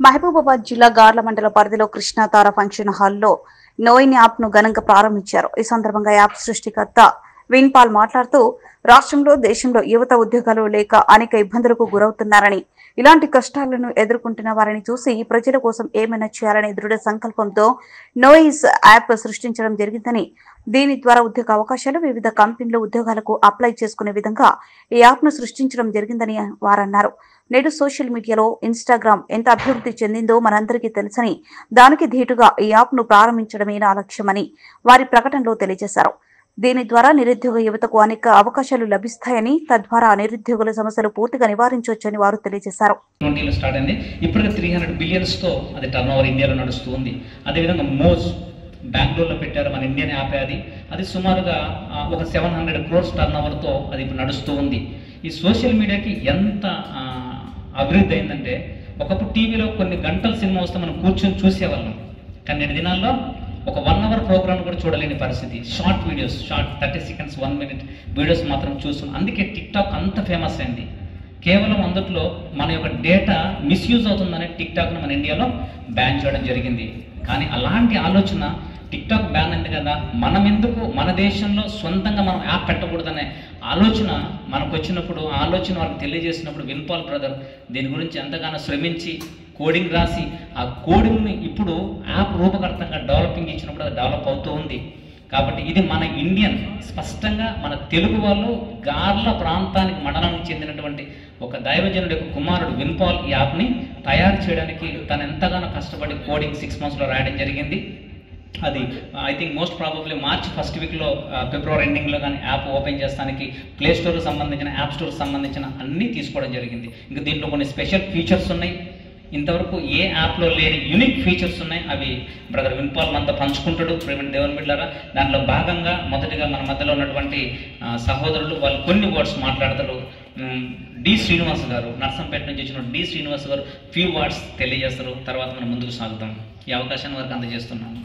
మహబూబాబాద్ జిల్లా గార్ల మండల పరిధిలో కృష్ణాతార ఫంక్షన్ హాల్లో నోయిన్ యాప్ ను ఘనంగా ప్రారంభించారు. ఈ సందర్భంగా యాప్ సృష్టికర్త విన్పాల్ మాట్లాడుతూ రాష్ట్రంలో దేశంలో యువత ఉద్యోగాలు లేక అనేక ఇబ్బందులకు గురవుతున్నారని, ఇలాంటి కష్టాలను ఎదుర్కొంటున్న వారిని చూసి ప్రజల కోసం ఏమైనా చేయాలనే దృఢ సంకల్పంతో నోయిస్ యాప్ సృష్టించడం జరిగిందని, దీని ద్వారా ఉద్యోగ అవకాశాలు వివిధ కంపెనీలు ఉద్యోగాలకు అప్లై చేసుకునే విధంగా ఈ యాప్ ను సృష్టించడం జరిగిందని వారన్నారు. నేడు సోషల్ మీడియాలో ఇన్స్టాగ్రామ్ ఎంత అభివృద్ధి చెందిందో మనందరికీ తెలుసని, దానికి ధీటుగా ఈ యాప్ ను ప్రారంభించడమే నా లక్ష్యమని వారి ప్రకటనలో తెలియజేశారు. దీని ద్వారా నిరుద్యోగ యువతకు అనేక అవకాశాలు లభిస్తాయని, తద్వారా నిరుద్యోగుల సమస్యలు పూర్తిగా నివారించవచ్చని వారు తెలియజేశారు. ఇప్పుడు 300 బిలియన్స్ తో అది టర్నోవర్ ఇండియాలో నడుస్తుంది. అదేవిధంగా మోజ్ బెంగళూరులో పెట్టారు, మన ఇండియన్ యాప్. అది సుమారుగా ఒక 700 crores టర్నోవర్ తో అది ఇప్పుడు నడుస్తూ ఉంది. ఈ సోషల్ మీడియాకి ఎంత అభివృద్ధి అయిందంటే, ఒకప్పుడు టీవీలో కొన్ని గంటల సినిమా వస్తే మనం కూర్చొని చూసేవాళ్ళం, కానీ నేటి దినాల్లో ఒక 1 hour ప్రోగ్రామ్ కూడా చూడలేని పరిస్థితి. Short videos, short 30 seconds 1 minute videos మాత్రం చూస్తున్నాం. అందుకే టిక్ టాక్ అంత ఫేమస్ అయింది. కేవలం అందులో మన యొక్క డేటా మిస్యూజ్ అవుతుందనే టిక్ టాక్ను మన ఇండియాలో బ్యాన్ చేయడం జరిగింది. కానీ అలాంటి ఆలోచన టిక్ టాక్ బ్యాన్ అయింది కదా, మనం ఎందుకు మన దేశంలో సొంతంగా మనం యాప్ పెట్టకూడదనే ఆలోచన మనకు వచ్చినప్పుడు, ఆ ఆలోచన వాళ్ళకి తెలియజేసినప్పుడు విన్పాల్ బ్రదర్ దీని గురించి ఎంతగానో శ్రమించి కోడింగ్ రాసి, ఆ కోడింగ్ని ఇప్పుడు యాప్ రూపకర్తంగా డెవలపింగ్ ఇచ్చినప్పుడు అది డెవలప్ అవుతూ ఉంది. కాబట్టి ఇది మన ఇండియన్, స్పష్టంగా మన తెలుగు వాళ్ళు గార్ల ప్రాంతానికి మండలానికి చెందినటువంటి ఒక దైవజనుడి యొక్క కుమారుడు విన్పాల్ ఈ యాప్ని తయారు చేయడానికి తను ఎంతగానో కష్టపడి కోడింగ్ 6 monthsలో రాయడం జరిగింది. అది I think most probably March first వీక్లో, ఫిబ్రవరి ఎండింగ్లో కానీ యాప్ ఓపెన్ చేస్తానికి ప్లే స్టోర్కి సంబంధించిన, యాప్ స్టోర్కి సంబంధించిన అన్నీ తీసుకోవడం జరిగింది. ఇంకా దీంట్లో కొన్ని స్పెషల్ ఫీచర్స్ ఉన్నాయి, ఇంతవరకు ఏ యాప్లో లేని యూనిక్ ఫీచర్స్ ఉన్నాయి. అవి బ్రదర్ విన్పాల్ మనతో పంచుకుంటాడు. ప్రేమ దేవుని బిడ్డలారా, దాంట్లో భాగంగా మొదటిగా మన మధ్యలో ఉన్నటువంటి సహోదరులు వాళ్ళు కొన్ని వర్డ్స్ మాట్లాడతారు. డి శ్రీనివాస్ గారు, నర్సంపేట నుంచి వచ్చిన డి శ్రీనివాస్ గారు ఫ్యూ వర్డ్స్ తెలియజేస్తారు. తర్వాత మనం ముందుకు సాగుతాం. ఈ అవకాశాన్ని వారికి అందజేస్తున్నాను.